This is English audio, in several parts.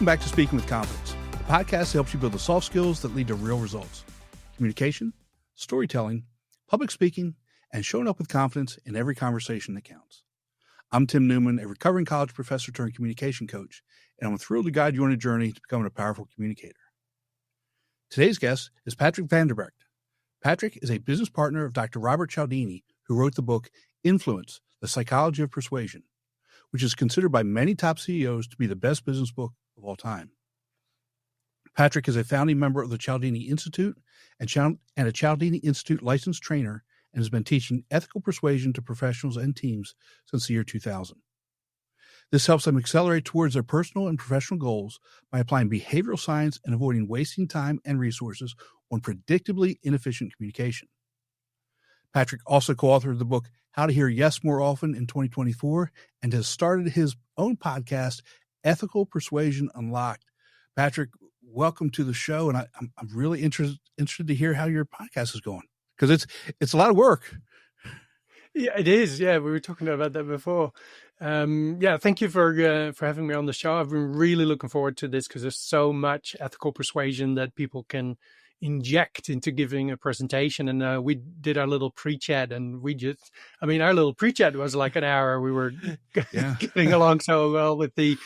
Welcome back to Speaking with Confidence, the podcast that helps you build the soft skills that lead to real results. Communication, storytelling, public speaking, and showing up with confidence in every conversation that counts. I'm Tim Newman, a recovering college professor turned communication coach, and I'm thrilled to guide you on a journey to becoming a powerful communicator. Today's guest is Patrick Vanderbrecht. Patrick is a business partner of Dr. Robert Cialdini, who wrote the book Influence, The Psychology of Persuasion, which is considered by many top CEOs to be the best business book of all time. Patrick is a founding member of the Cialdini Institute and a Cialdini Institute licensed trainer, and has been teaching ethical persuasion to professionals and teams since the year 2000. This helps them accelerate towards their personal and professional goals by applying behavioral science and avoiding wasting time and resources on predictably inefficient communication. Patrick also co-authored the book How to Hear Yes More Often in 2024 and has started his own podcast, Ethical Persuasion Unlocked. Patrick, welcome to the show, and I'm really interested to hear how your podcast is going, because it's a lot of work. Yeah, it is. Yeah, we were talking about that before. Thank you for having me on the show. I've been really looking forward to this because there's so much ethical persuasion that people can inject into giving a presentation. And we did our little pre-chat, and our little pre-chat was like an hour. We were getting along so well with the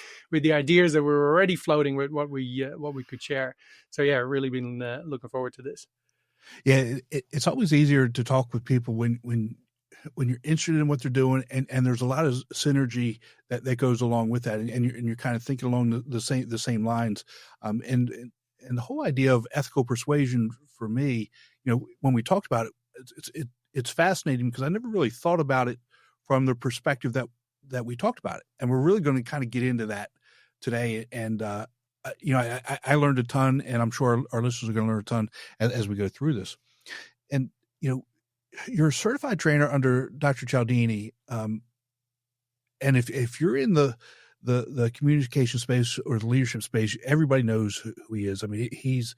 ideas that we were already floating with what we could share. So yeah, really been looking forward to this. Yeah, it's always easier to talk with people when you're interested in what they're doing, and there's a lot of synergy that goes along with that, and you're kind of thinking along the same lines, and the whole idea of ethical persuasion for me, when we talked about it, it's fascinating because I never really thought about it from the perspective that we talked about it, and we're really going to kind of get into that today. And I learned a ton, and I'm sure our listeners are going to learn a ton as we go through this. And you're a certified trainer under Dr. Cialdini, and if you're in the communication space or the leadership space, everybody knows who he is. I mean, he's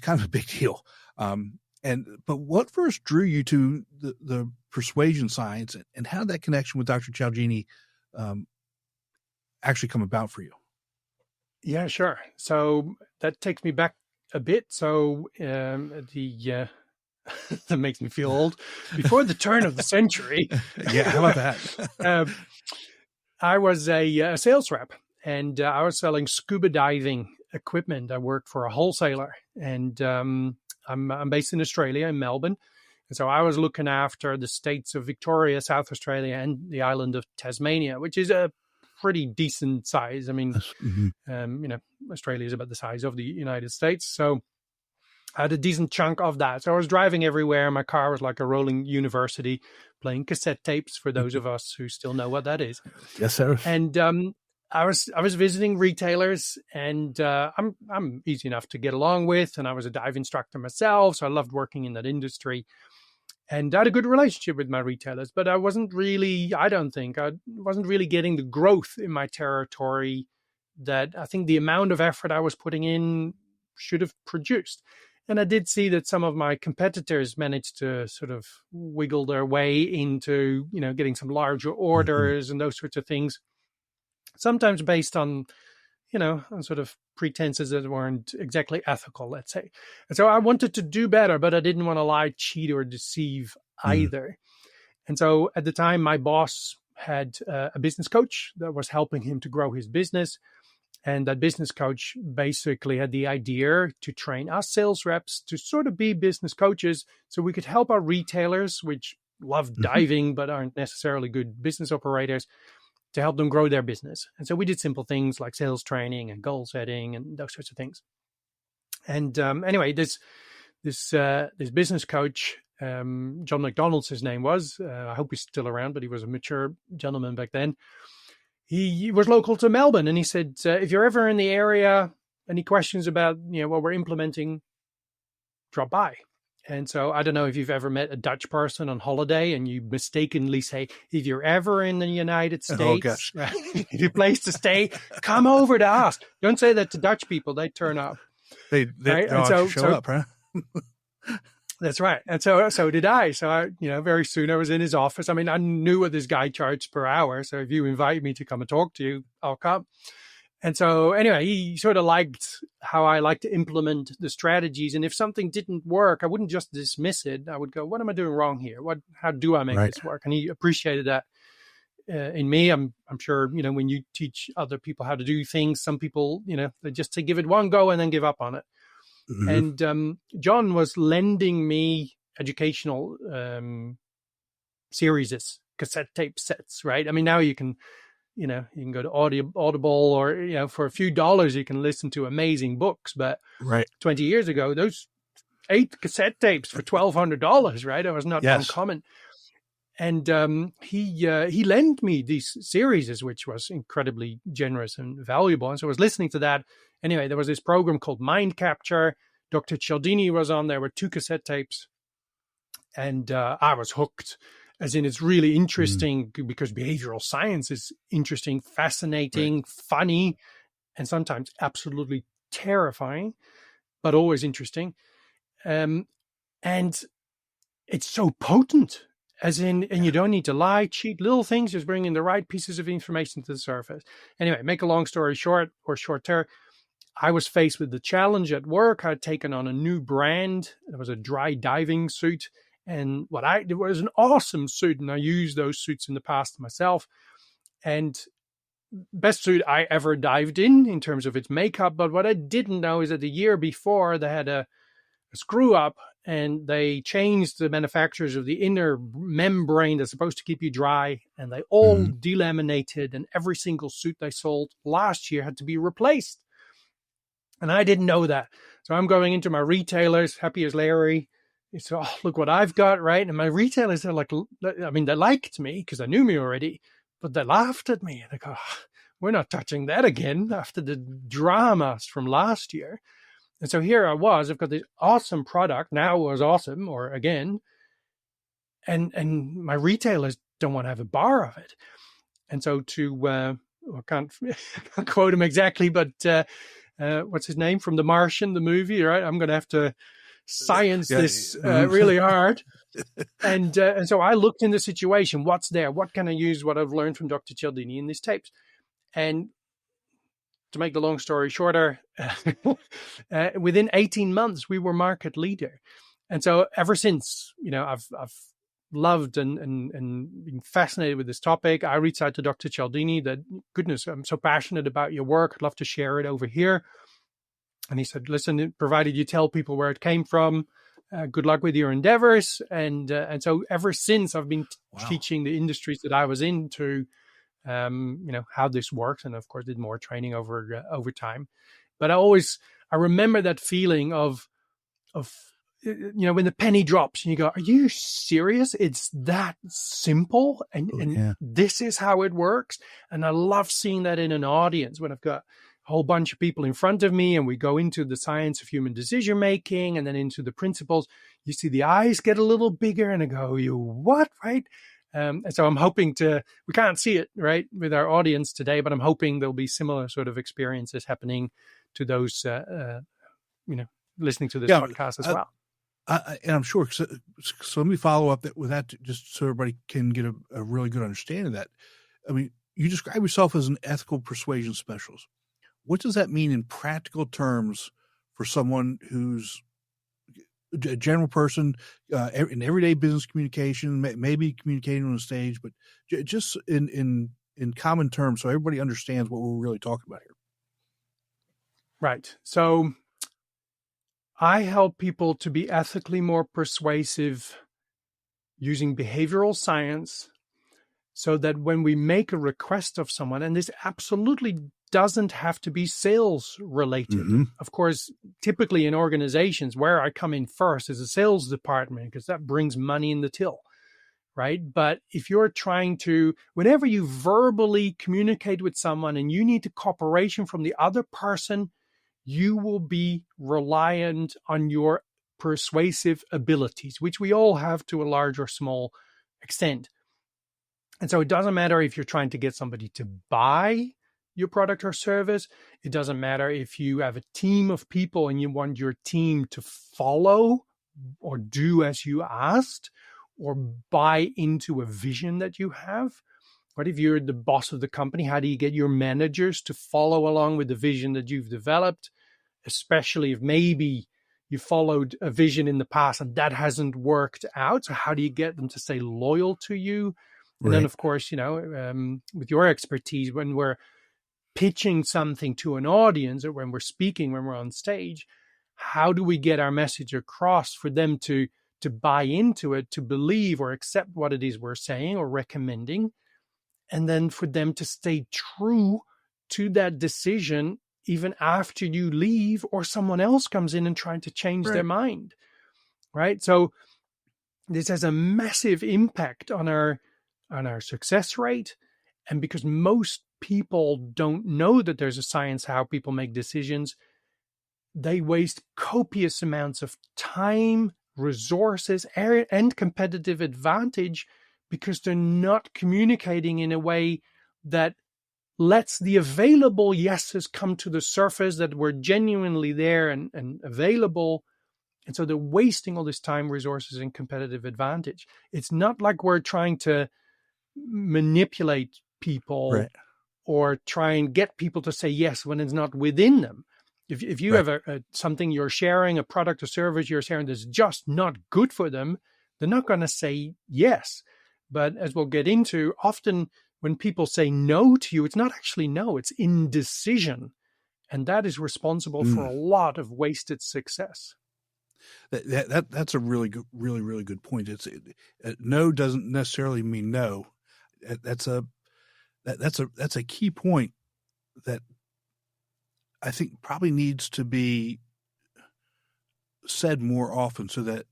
kind of a big deal. But what first drew you to the persuasion science, and how did that connection with Dr. Cialdini actually come about for you? Yeah, sure. So that takes me back a bit. So that makes me feel old. Before the turn of the century. Yeah, how about that? I was a sales rep, and I was selling scuba diving equipment. I worked for a wholesaler, and I'm based in Australia, in Melbourne. And so I was looking after the states of Victoria, South Australia, and the island of Tasmania, which is a pretty decent size. I mean, Australia is about the size of the United States. So I had a decent chunk of that. So I was driving everywhere. My car was like a rolling university, playing cassette tapes for those of us who still know what that is. Yes, sir. And I was visiting retailers, and I'm easy enough to get along with, and I was a dive instructor myself, so I loved working in that industry. And I had a good relationship with my retailers, but I wasn't really getting the growth in my territory that I think the amount of effort I was putting in should have produced. And I did see that some of my competitors managed to sort of wiggle their way into, getting some larger orders and those sorts of things, sometimes based on, on sort of pretenses that weren't exactly ethical, let's say. And so I wanted to do better, but I didn't want to lie, cheat, or deceive either. And so at the time, my boss had a business coach that was helping him to grow his business. And that business coach basically had the idea to train us sales reps to sort of be business coaches so we could help our retailers, which love diving but aren't necessarily good business operators, to help them grow their business. And so we did simple things like sales training and goal setting and those sorts of things. And anyway, this business coach, John McDonald's, his name was, I hope he's still around, but he was a mature gentleman back then. He was local to Melbourne, and he said, if you're ever in the area, any questions about what we're implementing, drop by. And so I don't know if you've ever met a Dutch person on holiday and you mistakenly say, if you're ever in the United States, your place to stay, come over to us. Don't say that to Dutch people. They turn up. They right? show up, huh? That's right. And so did I. So I, very soon I was in his office. I mean, I knew what this guy charged per hour. So if you invite me to come and talk to you, I'll come. And so anyway, he sort of liked how I like to implement the strategies. And if something didn't work, I wouldn't just dismiss it. I would go, what am I doing wrong here? How do I make Right. this work? And he appreciated that in me. I'm sure, when you teach other people how to do things, some people, they just to give it one go and then give up on it. Mm-hmm. And John was lending me educational series, cassette tape sets, right? I mean, now you can go to Audible, or, for a few dollars, you can listen to amazing books. But Right. 20 years ago, those 8 cassette tapes for $1,200, right? It was not uncommon. And he lent me these series, which was incredibly generous and valuable. And so I was listening to that. Anyway, there was this program called Mind Capture. Dr. Cialdini was on there with 2 cassette tapes. And I was hooked. As in, it's really interesting because behavioral science is interesting, fascinating, funny, and sometimes absolutely terrifying, but always interesting. And it's so potent, as in, and you don't need to lie, cheat, little things, just bringing the right pieces of information to the surface. Anyway, make a long story short, or shorter, I was faced with the challenge at work. I'd taken on a new brand. It was a dry diving suit. And it was an awesome suit, and I used those suits in the past myself. And best suit I ever dived in terms of its makeup. But what I didn't know is that the year before, they had a screw up, and they changed the manufacturers of the inner membrane that's supposed to keep you dry, and they all delaminated, and every single suit they sold last year had to be replaced. And I didn't know that. So I'm going into my retailers, happy as Larry. So, look what I've got, right? And my retailers are like, they liked me because they knew me already, but they laughed at me. They go, we're not touching that again after the dramas from last year. And so here I was, I've got this awesome product. Now it was awesome, or again, and my retailers don't want to have a bar of it. And so I can't quote him exactly, but what's his name from The Martian, the movie, right? I'm going to have to science this really hard. And so I looked in the situation. What's there? What can I use? What I've learned from Dr. Cialdini in these tapes. And to make the long story shorter, within 18 months, we were market leader. And so ever since, I've loved and been fascinated with this topic. I reached out to Dr. Cialdini that, goodness, I'm so passionate about your work. I'd love to share it over here. And he said, listen, provided you tell people where it came from, good luck with your endeavors. And so ever since, I've been teaching the industries that I was into, how this works. And of course, did more training over time. But I remember that feeling of when the penny drops and you go, are you serious? It's that simple. And this is how it works. And I love seeing that in an audience when I've got a whole bunch of people in front of me and we go into the science of human decision making and then into the principles. You see the eyes get a little bigger and I go, you what, right? And so I'm hoping we can't see it, right, with our audience today, but I'm hoping there'll be similar sort of experiences happening to those, listening to this podcast as well. And I'm sure. So let me follow up with that, just so everybody can get a really good understanding of that. I mean, you describe yourself as an ethical persuasion specialist. What does that mean in practical terms for someone who's a general person in everyday business communication, maybe communicating on a stage, but just in common terms, so everybody understands what we're really talking about here? Right. So I help people to be ethically more persuasive using behavioral science so that when we make a request of someone, and this absolutely doesn't have to be sales related. Mm-hmm. Of course, typically in organizations where I come in first is a sales department because that brings money in the till, right? But if you're trying to, whenever you verbally communicate with someone and you need the cooperation from the other person, you will be reliant on your persuasive abilities, which we all have to a large or small extent. And so it doesn't matter if you're trying to get somebody to buy your product or service. It doesn't matter if you have a team of people and you want your team to follow or do as you asked or buy into a vision that you have, What if you're the boss of the company? How do you get your managers to follow along with the vision that you've developed, especially if maybe you followed a vision in the past and that hasn't worked out? So how do you get them to stay loyal to you? And then, Right. of course, with your expertise, when we're pitching something to an audience or when we're speaking, when we're on stage, how do we get our message across for them to buy into it, to believe or accept what it is we're saying or recommending, and then for them to stay true to that decision even after you leave or someone else comes in and trying to change their Right. mind, right? So this has a massive impact on our success rate. And because most people don't know that there's a science how people make decisions, they waste copious amounts of time, resources, and competitive advantage because they're not communicating in a way that lets the available yeses come to the surface, that were genuinely there and available. And so they're wasting all this time, resources, and competitive advantage. It's not like we're trying to manipulate people, Right. or try and get people to say yes when it's not within them. If you Right. have something you're sharing, a product or service you're sharing that's just not good for them, they're not going to say yes. But as we'll get into, often when people say no to you, it's not actually no, it's indecision. And that is responsible for a lot of wasted success. That's a really good, really good point. No doesn't necessarily mean no. That's a key point that I think probably needs to be said more often, so that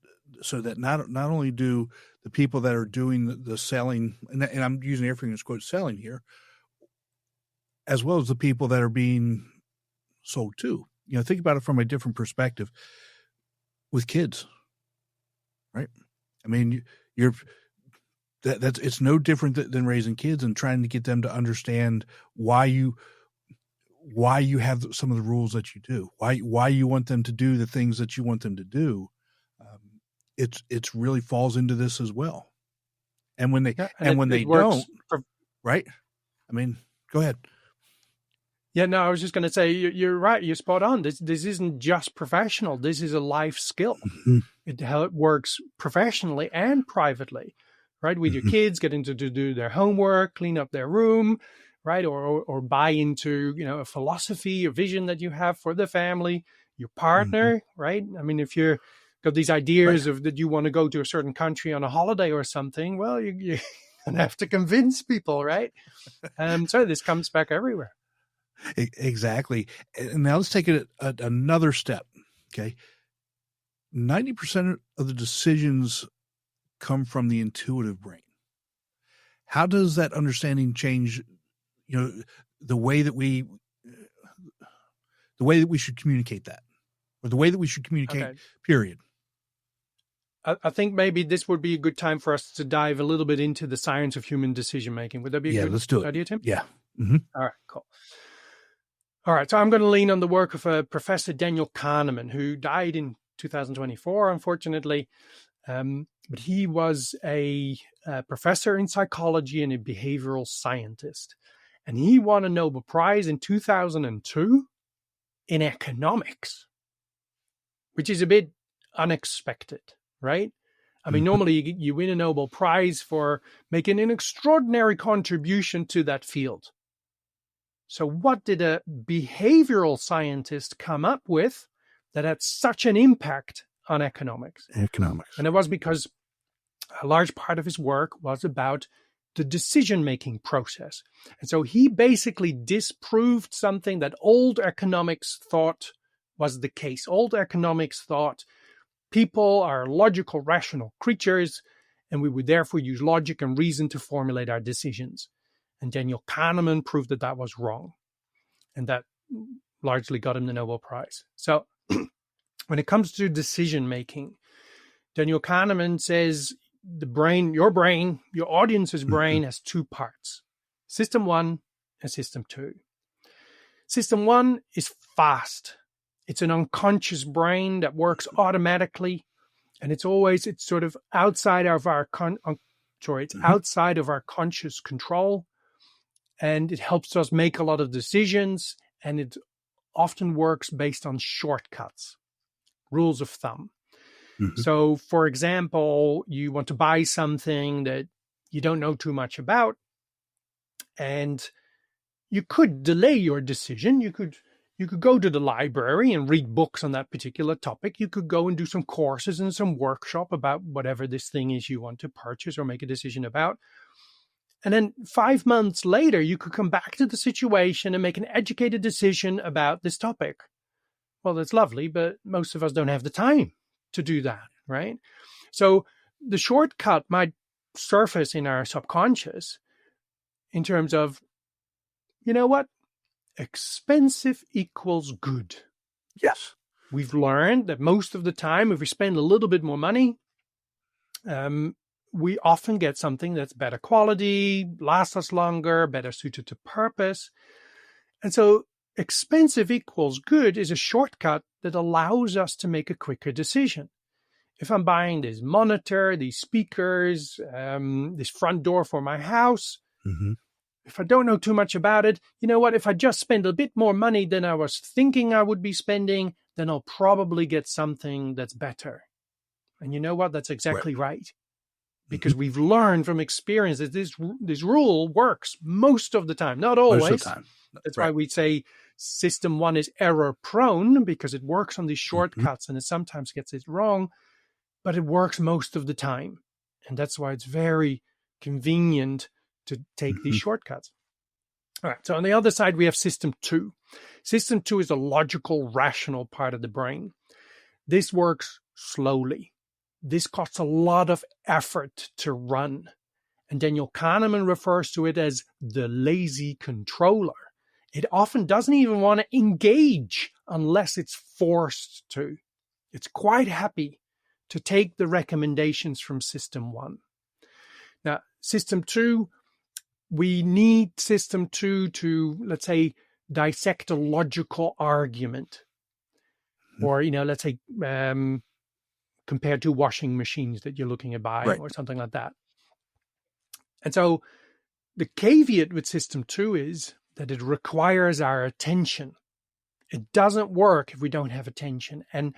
not only do the people that are doing the selling, and I'm using air fingers quote selling here, as well as the people that are being sold to. Think about it from a different perspective with kids, right? I mean, it's no different than raising kids and trying to get them to understand why you have some of the rules that you do, why you want them to do the things that you want them to do. It's really falls into this as well. And when they don't, right? I mean, go ahead. Yeah, no, I was just going to say, you're right. You're spot on. This isn't just professional. This is a life skill. Mm-hmm. How it works professionally and privately, right? With your kids, getting to do their homework, clean up their room, right? Or buy into, a philosophy, a vision that you have for the family, your partner, right? I mean, if you're got these ideas of that you want to go to a certain country on a holiday or something, well, you're going to have to convince people, right? So this comes back everywhere. Exactly. And now let's take it another step. Okay. 90% of the decisions come from the intuitive brain. How does that understanding change, the way that we should communicate that, or the way that we should communicate, period? I think maybe this would be a good time for us to dive a little bit into the science of human decision-making. Would that be a good idea, Tim? Yeah. Mm-hmm. All right, cool. All right, so I'm going to lean on the work of Professor Daniel Kahneman, who died in 2024, unfortunately. But he was a professor in psychology and a behavioral scientist. And he won a Nobel Prize in 2002 in economics, which is a bit unexpected, right? I mean, normally you win a Nobel Prize for making an extraordinary contribution to that field. So what did a behavioral scientist come up with that had such an impact on economics? And it was because a large part of his work was about the decision-making process. And so he basically disproved something that old economics thought was the case. Old economics thought people are logical, rational creatures, and we would therefore use logic and reason to formulate our decisions. And Daniel Kahneman proved that that was wrong. And that largely got him the Nobel Prize. So when it comes to decision-making, Daniel Kahneman says the brain, your audience's brain has two parts, system 1 and system 2. System 1 is fast. It's an unconscious brain that works automatically. And it's sort of outside of our outside of our conscious control. and it helps us make a lot of decisions, and it often works based on shortcuts, rules of thumb. Mm-hmm. So, for example, you want to buy something that you don't know too much about, and you could delay your decision. You could go to the library and read books on that particular topic. You could go and do some courses and some workshop about whatever this thing is you want to purchase or make a decision about. And then 5 months later, you could come back to the situation and make an educated decision about this topic. Well, that's lovely, but most of us don't have the time to do that, right? So the shortcut might surface in our subconscious in terms of, you know what? Expensive equals good. Yes. We've learned that most of the time, if we spend a little bit more money, we often get something that's better quality, lasts us longer, better suited to purpose. And so expensive equals good is a shortcut that allows us to make a quicker decision. If I'm buying this monitor, these speakers, this front door for my house, Mm-hmm. if I don't know too much about it, you know what? If I just spend a bit more money than I was thinking I would be spending, then I'll probably get something that's better. And you know what? That's exactly right. Because we've learned from experience that this rule works most of the time, not always. Most of the time. That's why we say system one is error prone, because it works on these shortcuts and it sometimes gets it wrong, but it works most of the time. And that's why it's very convenient to take these shortcuts. All right. So on the other side, we have system two. System two is the logical, rational part of the brain. This works slowly. This costs a lot of effort to run. And Daniel Kahneman refers to it as the lazy controller. It often doesn't even want to engage unless it's forced to. It's quite happy to take the recommendations from system one. Now, system two, we need system two to, let's say, dissect a logical argument. Or, let's say, compared to washing machines that you're looking at buying or something like that. And so the caveat with system two is that it requires our attention. It doesn't work if we don't have attention. And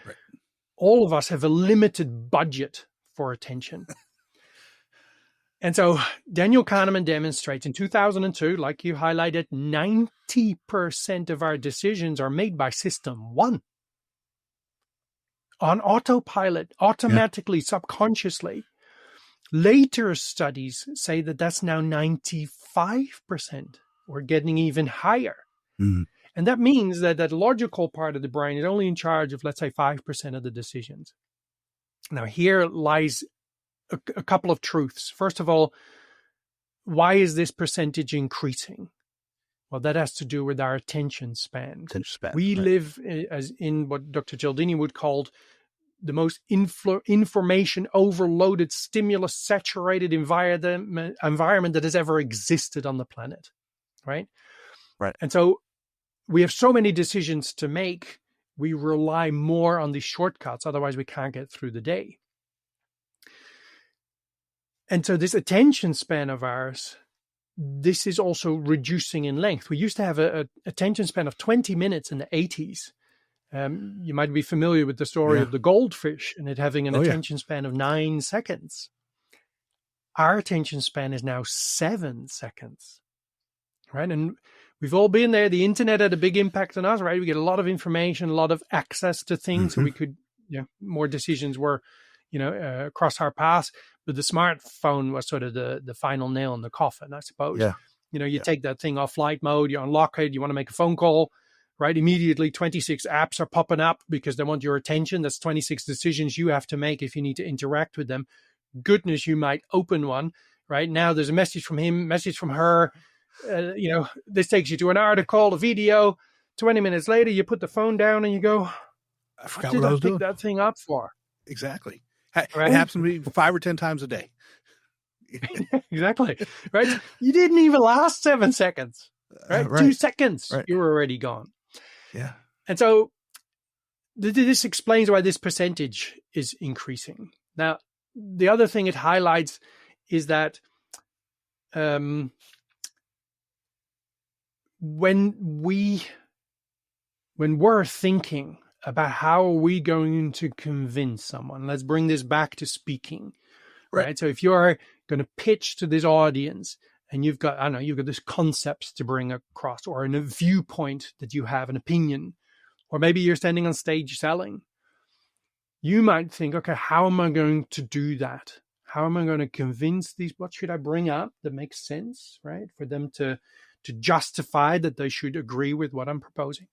all of us have a limited budget for attention. And so Daniel Kahneman demonstrates in 2002, like you highlighted, 90% of our decisions are made by system one. On autopilot, automatically, subconsciously. Later studies say that that's now 95%. We're getting even higher. Mm-hmm. And that means that that logical part of the brain is only in charge of, let's say, 5% of the decisions. Now, here lies a couple of truths. First of all, why is this percentage increasing? Well, that has to do with our attention span. We live as in what Dr. Cialdini would call the most information overloaded, stimulus saturated environment that has ever existed on the planet, right? And so we have so many decisions to make, we rely more on these shortcuts. Otherwise, we can't get through the day. And so this attention span of ours, this is also reducing in length. We used to have an attention span of 20 minutes in the 80s. You might be familiar with the story of the goldfish and it having an attention span of 9 seconds. Our attention span is now 7 seconds, right? And we've all been there. The internet had a big impact on us, right? We get a lot of information, a lot of access to things. So we could, more decisions were, across our paths. But the smartphone was sort of the final nail in the coffin, I suppose. You take that thing off flight mode, you unlock it, you want to make a phone call, right? Immediately 26 apps are popping up because they want your attention. That's 26 decisions you have to make if you need to interact with them. Goodness, you might open one, right? Now there's a message from him, message from her. This takes you to an article, a video. 20 minutes later, you put the phone down and you go, I forgot what what I did was I pick doing. that thing up for? Exactly. It happens to me 5 or 10 times a day. Exactly. Right. You didn't even last 7 seconds, right? 2 seconds, you were already gone. Yeah. And so this explains why this percentage is increasing. Now, the other thing it highlights is that when we're thinking about how are we going to convince someone, let's bring this back to speaking, right? So if you're going to pitch to this audience and you've got this concept to bring across, or a viewpoint that you have, an opinion, or maybe you're standing on stage selling, you might think, okay, how am I going to do that? How am I going to convince these? What should I bring up that makes sense, right? For them to justify that they should agree with what I'm proposing.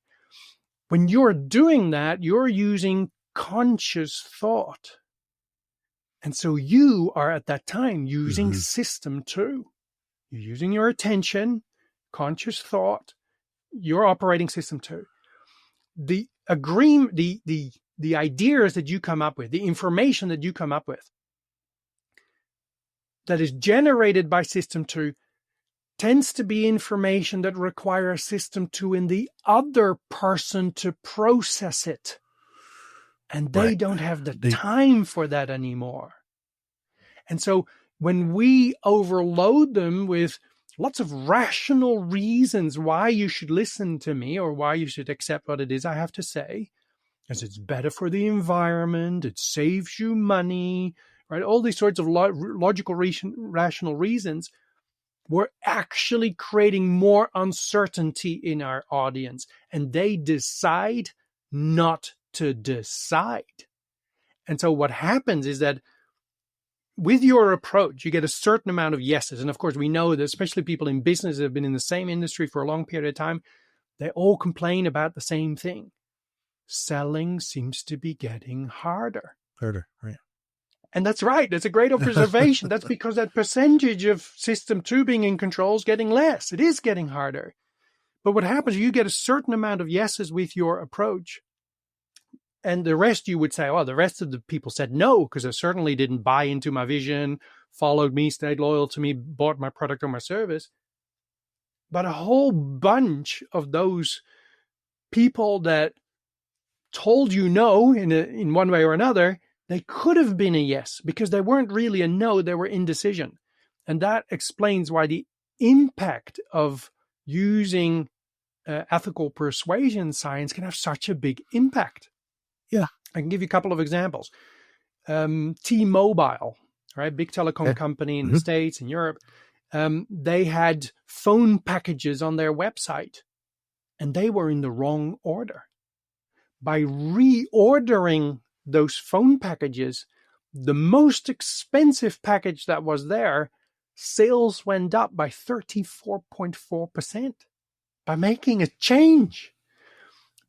When you're doing that, you're using conscious thought. And so you are at that time using system 2. You're using your attention, conscious thought, you're operating system 2. The ideas that you come up with, the information that you come up with, that is generated by system 2 tends to be information that requires system 2 in the other person to process it. And they don't have the time for that anymore. And so when we overload them with lots of rational reasons why you should listen to me or why you should accept what it is I have to say, as it's better for the environment, it saves you money, right? All these sorts of logical, rational reasons, we're actually creating more uncertainty in our audience, and they decide not to decide. And so what happens is that with your approach, you get a certain amount of yeses. And of course, we know that especially people in business that have been in the same industry for a long period of time, they all complain about the same thing. Selling seems to be getting harder. Harder, right. And that's right. That's a great observation. That's because that percentage of system 2 being in control is getting less. It is getting harder. But what happens is you get a certain amount of yeses with your approach. And the rest, you would say, the rest of the people said no, because they certainly didn't buy into my vision, followed me, stayed loyal to me, bought my product or my service. But a whole bunch of those people that told you no in one way or another, they could have been a yes, because they weren't really a no, they were indecision. And that explains why the impact of using ethical persuasion science can have such a big impact. Yeah. I can give you a couple of examples. T-Mobile, right? Big telecom company in the States and Europe. They had phone packages on their website, and they were in the wrong order. By reordering those phone packages, the most expensive package that was there, sales went up by 34.4% by making a change.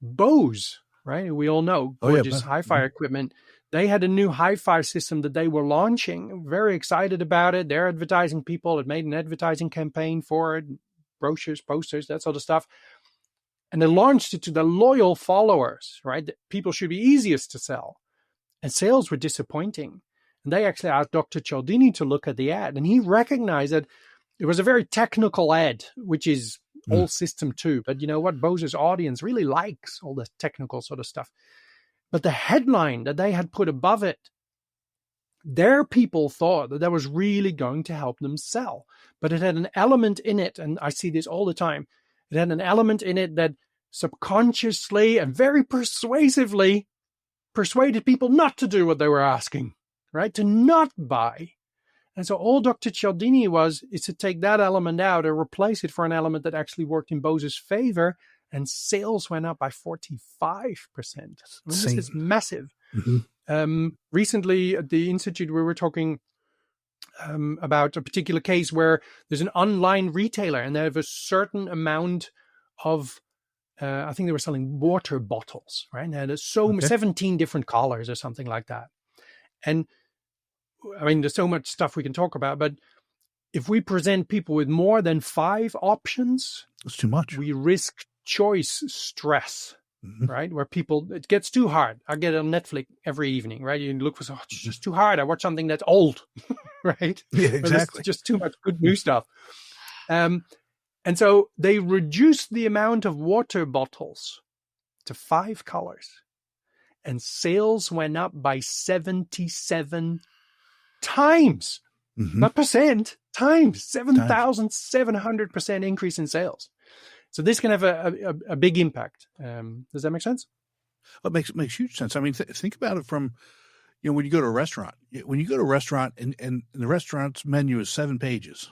Bose, right? We all know, gorgeous hi-fi equipment. They had a new hi-fi system that they were launching. Very excited about it. Their advertising people had made an advertising campaign for it, brochures, posters, that sort of stuff. And they launched it to the loyal followers, right? That people should be easiest to sell. And sales were disappointing. And they actually asked Dr. Cialdini to look at the ad. And he recognized that it was a very technical ad, which is all system 2. But you know what? Bose's audience really likes all the technical sort of stuff. But the headline that they had put above it, their people thought that was really going to help them sell. But it had an element in it, and I see this all the time, it had an element in it that subconsciously and very persuasively persuaded people not to do what they were asking, right? To not buy. And so all Dr. Cialdini is to take that element out and replace it for an element that actually worked in Bose's favor, and sales went up by 45%. This is massive. Recently at the Institute, we were talking about a particular case where there's an online retailer and they have a certain amount of, I think they were selling water bottles, right? And there's 17 different colors or something like that. And I mean, there's so much stuff we can talk about, but if we present people with more than 5 options, that's too much. We risk choice stress, right? Where it gets too hard. I get it on Netflix every evening, right? You look for, it's just too hard. I watch something that's old, right? Yeah, exactly. It's just too much good new stuff. And so they reduced the amount of water bottles to 5 colors, and sales went up by 77 times, not percent, times, 7,700% increase in sales. So this can have a big impact. Does that make sense? It makes huge sense. I mean, think about it from, when you go to a restaurant. When you go to a restaurant and the restaurant's menu is 7 pages,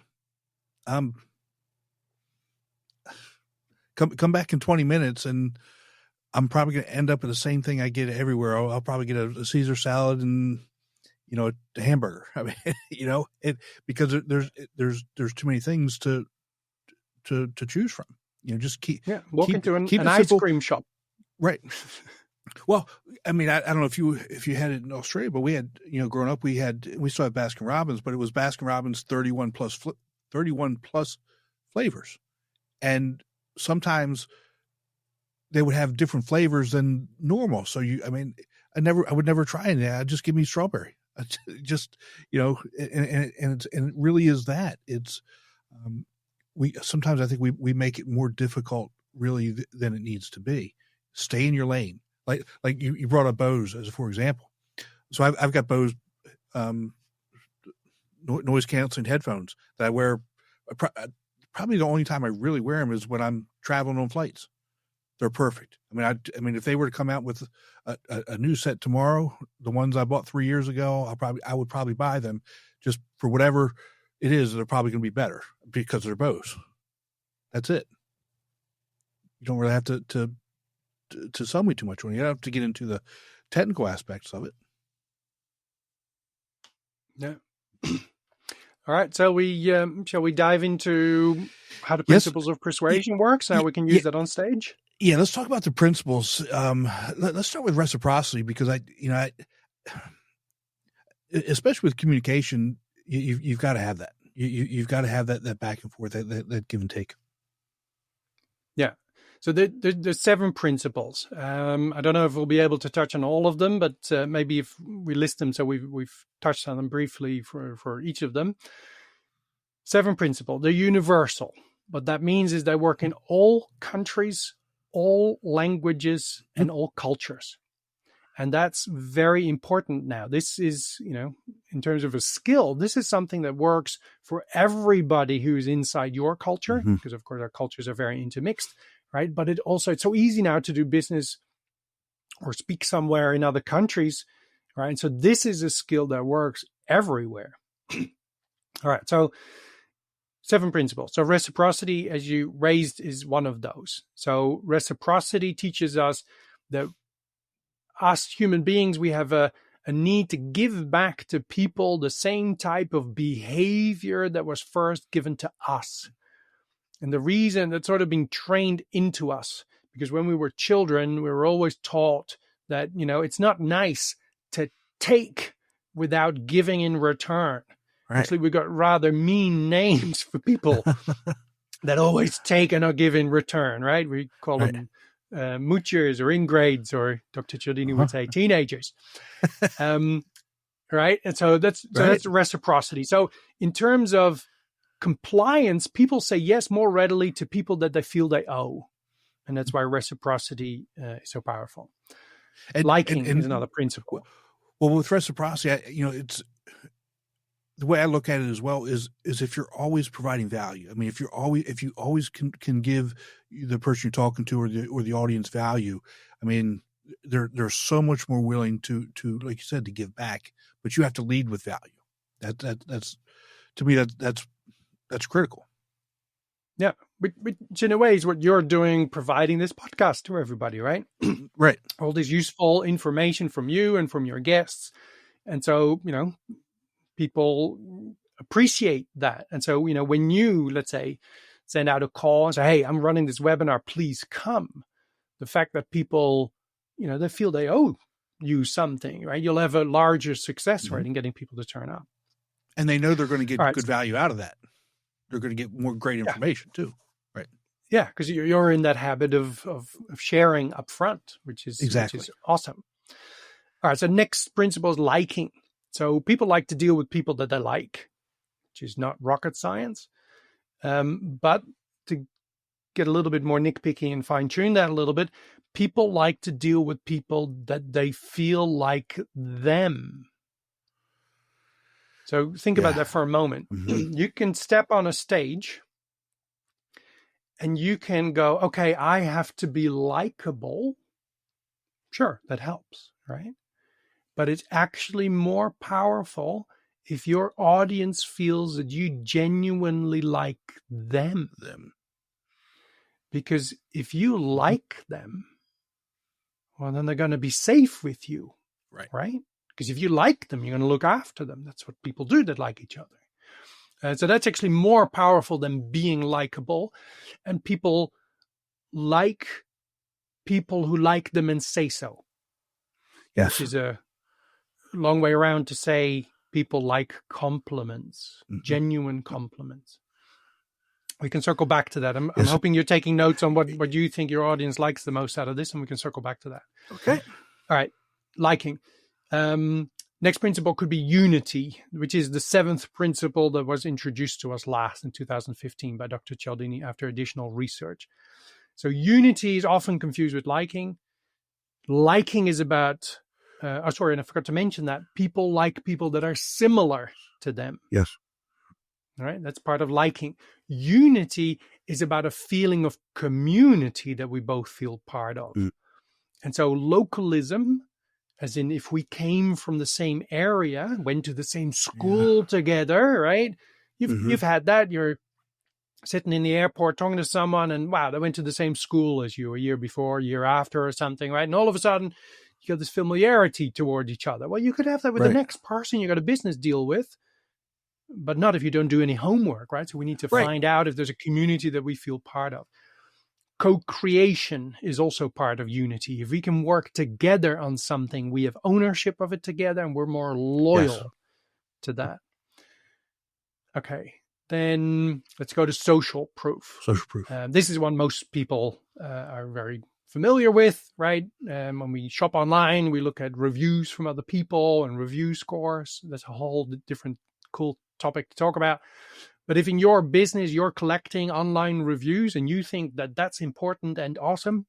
come back in 20 minutes and I'm probably going to end up with the same thing I get everywhere. I'll probably get a Caesar salad and, a hamburger. I mean, because there's too many things to choose from. Just walk into an ice cream shop. Right. Well, I mean, I don't know if you had it in Australia, but we had, growing up, we still have Baskin Robbins, but it was Baskin Robbins 31 plus flavors. And sometimes they would have different flavors than normal. So I would never try any of that. Just give me strawberry. Just, and it really is that. It's, sometimes I think we make it more difficult really than it needs to be. Stay in your lane. Like you brought up Bose as for example. So I've got Bose noise canceling headphones that I wear. Probably the only time I really wear them is when I'm traveling on flights. They're perfect. I mean, if they were to come out with a new set tomorrow, the ones I bought 3 years ago, I would probably buy them just for whatever it is. They're probably going to be better because they're Bose. That's it. You don't really have to sell me too much when you don't have to get into the technical aspects of it. Yeah. All right. So shall we dive into how the principles of persuasion works? How we can use that on stage? Yeah. Let's talk about the principles. Let's start with reciprocity because especially with communication, you've got to have that. You've got to have that back and forth, that give and take. Yeah. So there's 7 principles. I don't know if we'll be able to touch on all of them, but maybe if we list them, so we've touched on them briefly for each of them. 7 principles. They're universal. What that means is they work in all countries, all languages, and all cultures. And that's very important now. This is, in terms of a skill, this is something that works for everybody who's inside your culture, because of course our cultures are very intermixed. Right. But it's so easy now to do business or speak somewhere in other countries. Right. And so this is a skill that works everywhere. All right. So 7 principles. So reciprocity, as you raised, is one of those. So reciprocity teaches us that us human beings, we have a need to give back to people the same type of behavior that was first given to us. And the reason that's sort of being trained into us, because when we were children, we were always taught that, it's not nice to take without giving in return. Right. Actually, we got rather mean names for people that always take and not give in return, right? We call them moochers or ingrades, or Dr. Cialdini would say teenagers. Right? And so that's reciprocity. So in terms of compliance, people say yes more readily to people that they feel they owe. And that's why reciprocity is so powerful. Liking is another principle. Well, with reciprocity, it's the way I look at it as well is if you're always providing value. I mean, if you always can give the person you're talking to or the audience value, I mean, they're so much more willing to like you said, to give back. But you have to lead with value. That's to me that's critical. Yeah, which in a way is what you're doing, providing this podcast to everybody, right? Right. All this useful information from you and from your guests. And so, people appreciate that. And so, when you, let's say, send out a call and say, hey, I'm running this webinar, please come. The fact that people, they feel they owe you something, right? You'll have a larger success rate in getting people to turn up. And they know they're going to get good value out of that. They're going to get more great information too. Right. Yeah. Because you're in that habit of sharing up front, which is awesome. All right. So next principle is liking. So people like to deal with people that they like, which is not rocket science. But to get a little bit more nitpicky and fine tune that a little bit, people like to deal with people that they feel like them. So think about that for a moment. You can step on a stage And you can go, okay, I have to be likable. Sure, that helps, right? But it's actually more powerful if your audience feels that you genuinely like them. Because if you like them, well, then they're going to be safe with you, right? Because if you like them, you're going to look after them. That's what people do that like each other. So that's actually more powerful than being likable. And people like people who like them and say so. Yes. Which is a long way around to say people like compliments, genuine compliments. We can circle back to that. I'm hoping you're taking notes on what you think your audience likes the most out of this, and we can circle back to that. Okay. All right. Liking. Next principle could be unity, which is the 7th principle that was introduced to us last in 2015 by Dr. Cialdini after additional research. So unity is often confused with liking. Liking is about, and I forgot to mention that people like people that are similar to them. Yes. All right. That's part of liking. Unity is about a feeling of community that we both feel part of. And so localism, as in if we came from the same area, went to the same school together, right? You've had that. You're sitting in the airport talking to someone and wow, they went to the same school as you a year before, a year after or something, right? And all of a sudden you got this familiarity toward each other. Well, you could have that with the next person you got a business deal with, but not if you don't do any homework, right? So we need to find out if there's a community that we feel part of. Co-creation is also part of unity. If we can work together on something, we have ownership of it together and we're more loyal to that. Okay. Then let's go to social proof. Social proof. This is one most people are very familiar with, right? When we shop online, we look at reviews from other people and review scores. That's a whole different cool topic to talk about. But if in your business you're collecting online reviews and you think that that's important and awesome,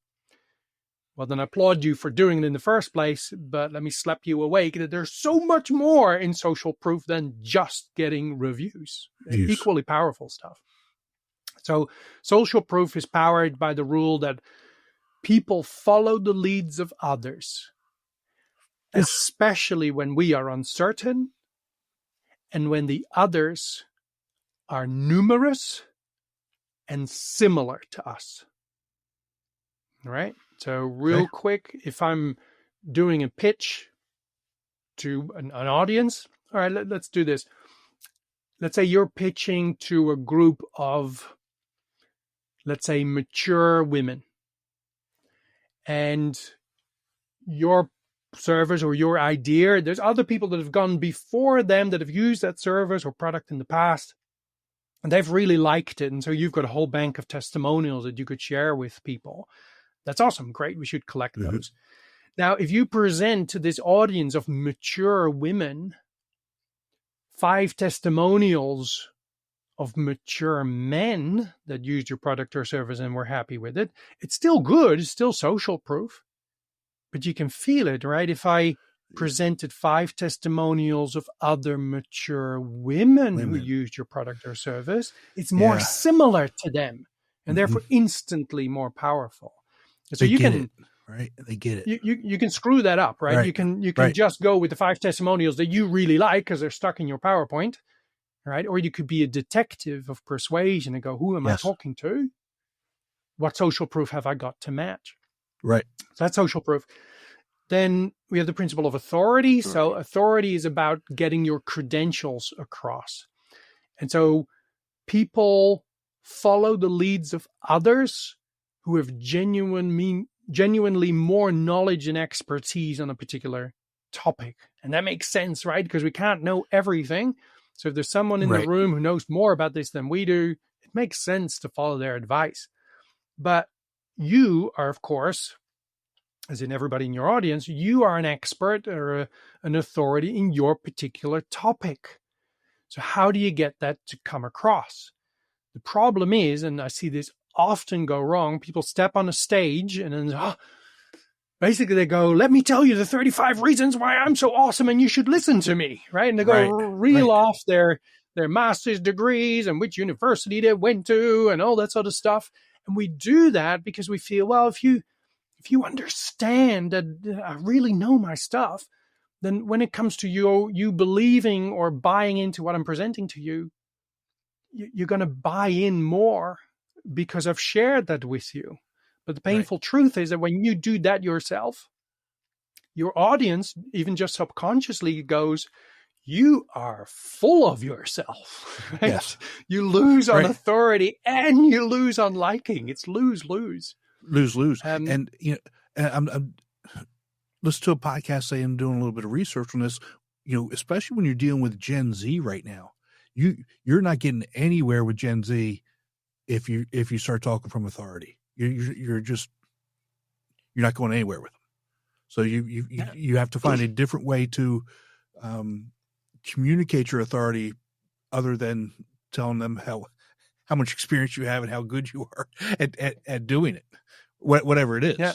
well, then I applaud you for doing it in the first place. But let me slap you awake that there's so much more in social proof than just getting reviews. Equally powerful stuff. So social proof is powered by the rule that people follow the leads of others, especially when we are uncertain and when the others are numerous and similar to us. All right. So real quick, if I'm doing a pitch to an audience, all right, let's do this. Let's say you're pitching to a group of, let's say, mature women. And your service or your idea, there's other people that have gone before them that have used that service or product in the past. And they've really liked it. And so you've got a whole bank of testimonials that you could share with people. That's awesome. Great. We should collect those. Now, if you present to this audience of mature women 5 testimonials of mature men that used your product or service and were happy with it, it's still good. It's still social proof. But you can feel it, right? If I presented 5 testimonials of other mature women who used your product or service, it's more similar to them and therefore instantly more powerful. So you can, right? They get it. You can screw that up, right? You can just go with the 5 testimonials that you really like because they're stuck in your PowerPoint, right? Or you could be a detective of persuasion and go, who am I talking to? What social proof have I got to match? Right. So that's social proof. Then we have the principle of authority. So authority is about getting your credentials across. And so people follow the leads of others who have genuinely more knowledge and expertise on a particular topic. And that makes sense, right? Because we can't know everything. So if there's someone in the room who knows more about this than we do, it makes sense to follow their advice. But you are, of course, as in everybody in your audience, you are an expert or an authority in your particular topic. So how do you get that to come across? The problem is, and I see this often go wrong, people step on a stage and then basically they go, let me tell you the 35 reasons why I'm so awesome and you should listen to me, right? And they go reel off their master's degrees and which university they went to and all that sort of stuff. And we do that because we feel, well, if you understand that I really know my stuff, then when it comes to you believing or buying into what I'm presenting to you, you're going to buy in more because I've shared that with you. But the painful truth is that when you do that yourself, your audience, even just subconsciously, goes, you are full of yourself. Right? Yes. You lose on authority and you lose on liking. It's lose-lose. Lose-lose. And, I'm listen to a podcast, say I'm doing a little bit of research on this, especially when you're dealing with Gen Z right now. You're not getting anywhere with Gen Z if you start talking from authority. You're not going anywhere with them. So you have to find a different way to communicate your authority, other than telling them how much experience you have and how good you are at doing it, whatever it is. Yeah.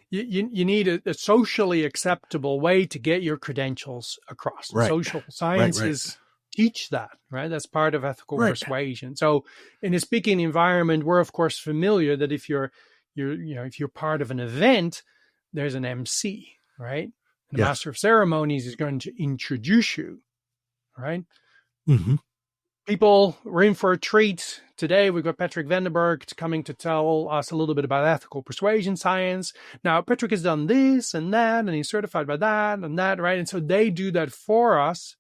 You need a socially acceptable way to get your credentials across. Right. Social sciences teach that, right? That's part of ethical persuasion. So in a speaking environment, we're of course familiar that if you're part of an event, there's an MC, right? And the master of ceremonies is going to introduce you, right? Mm-hmm. People, we're in for a treat. Today, we've got Patrick Vandenberg coming to tell us a little bit about ethical persuasion science. Now, Patrick has done this and that, and he's certified by that and that, right? And so they do that for us,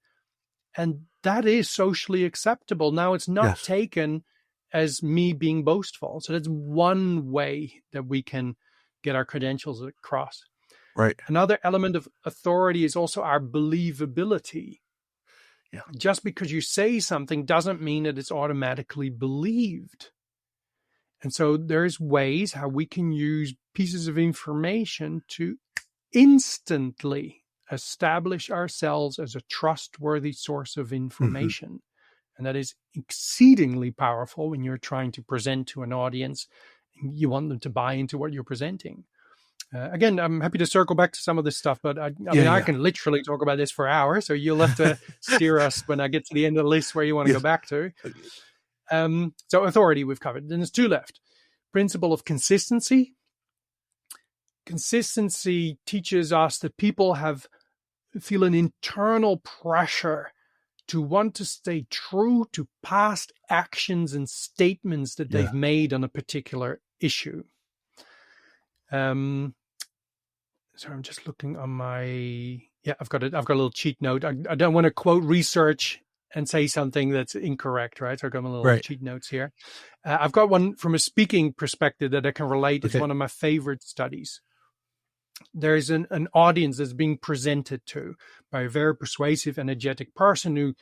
and that is socially acceptable. Now, it's not taken as me being boastful. So that's one way that we can get our credentials across. Right. Another element of authority is also our believability. Yeah. Just because you say something doesn't mean that it's automatically believed. And so there's ways how we can use pieces of information to instantly establish ourselves as a trustworthy source of information. Mm-hmm. And that is exceedingly powerful when you're trying to present to an audience and you want them to buy into what you're presenting. Again, I'm happy to circle back to some of this stuff, but I can literally talk about this for hours. So you'll have to steer us when I get to the end of the list where you want to go back to. So authority we've covered. Then there's two left. Principle of consistency. Consistency teaches us that people feel an internal pressure to want to stay true to past actions and statements that they've made on a particular issue. So I'm just looking on I've got a little cheat note. I don't want to quote research and say something that's incorrect, right? So I've got my little cheat notes here. I've got one from a speaking perspective that I can relate. It's one of my favorite studies. There's an audience that's being presented to by a very persuasive, energetic person who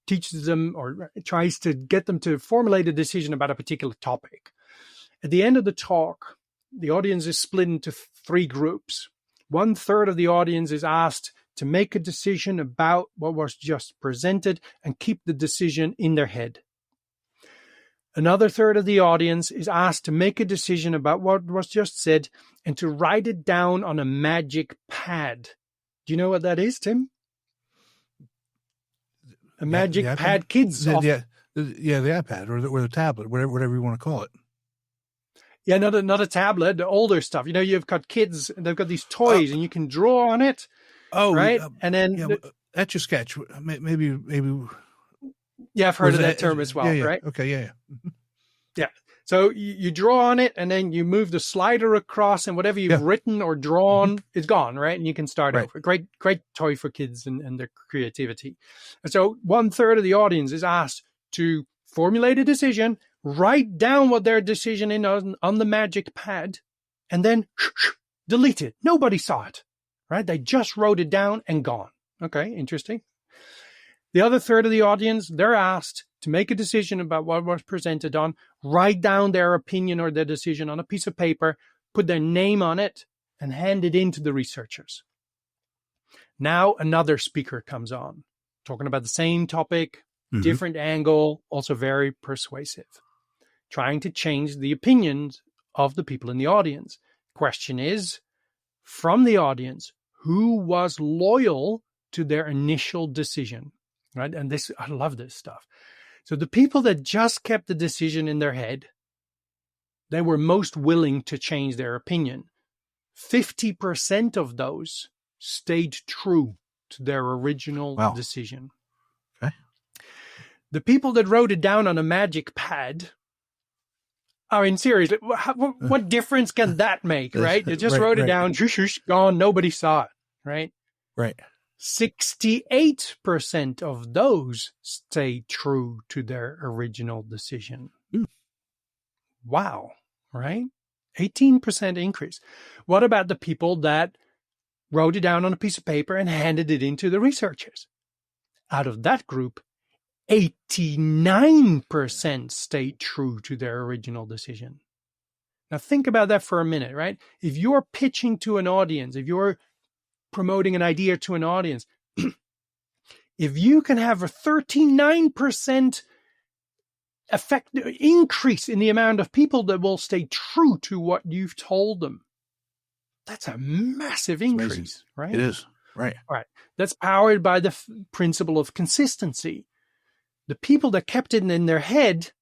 teaches them or tries to get them to formulate a decision about a particular topic. At the end of the talk, the audience is split into three groups. 1/3 of the audience is asked to make a decision about what was just presented and keep the decision in their head. Another third of the audience is asked to make a decision about what was just said and to write it down on a magic pad. Do you know what that is, Tim? A magic pad, kids. The iPad or the tablet, whatever you want to call it. Yeah, not a tablet, the older stuff. You've got kids, and they've got these toys, and you can draw on it. Oh, right. And then Etch a Sketch. Maybe. Yeah, I've heard of that term as well. Right? Okay. Yeah. So you draw on it, and then you move the slider across, and whatever you've written or drawn is gone, right? And you can start over. Great toy for kids and their creativity. And so 1/3 of the audience is asked to formulate a decision, write down what their decision is on the magic pad, and then delete it. Nobody saw it, right? They just wrote it down and gone. Okay, interesting. The other third of the audience, they're asked to make a decision about what was presented on, write down their opinion or their decision on a piece of paper, put their name on it, and hand it in to the researchers. Now another speaker comes on, talking about the same topic, different angle, also very persuasive, trying to change the opinions of the people in the audience. Question is, from the audience, who was loyal to their initial decision, right? And I love this stuff. So the people that just kept the decision in their head, they were most willing to change their opinion. 50% of those stayed true to their original decision. Okay. The people that wrote it down on a magic pad, I mean, seriously, what difference can that make, right? You just wrote it down, shush, gone, nobody saw it, right? Right. 68% of those stayed true to their original decision. Wow, right? 18% increase. What about the people that wrote it down on a piece of paper and handed it in to the researchers? Out of that group, 89% stayed true to their original decision. Now think about that for a minute, right? If you're pitching to an audience, if you're promoting an idea to an audience, if you can have a 39% increase in the amount of people that will stay true to what you've told them, that's a massive increase, right? It is, right. All right. That's powered by the principle of consistency. The people that kept it in their head,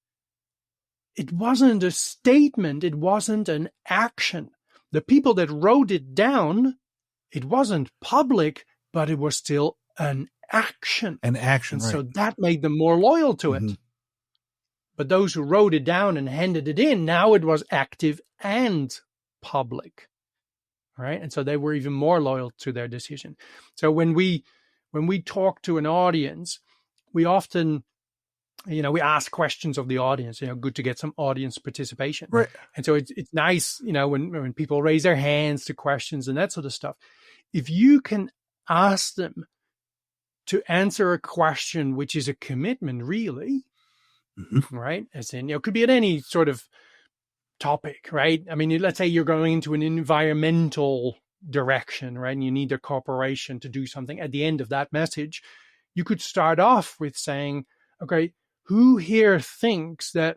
it wasn't a statement, it wasn't an action. The people that wrote it down, it wasn't public, but it was still an action. An action, right. So that made them more loyal to it. But those who wrote it down and handed it in, now it was active and public, right? And so they were even more loyal to their decision. So when we talk to an audience, we often, we ask questions of the audience, good to get some audience participation. Right. And so it's nice, when people raise their hands to questions and that sort of stuff. If you can ask them to answer a question, which is a commitment, really, right? As in, it could be at any sort of topic, right? I mean, let's say you're going into an environmental direction, right? And you need a corporation to do something. At the end of that message, you could start off with saying, okay, who here thinks that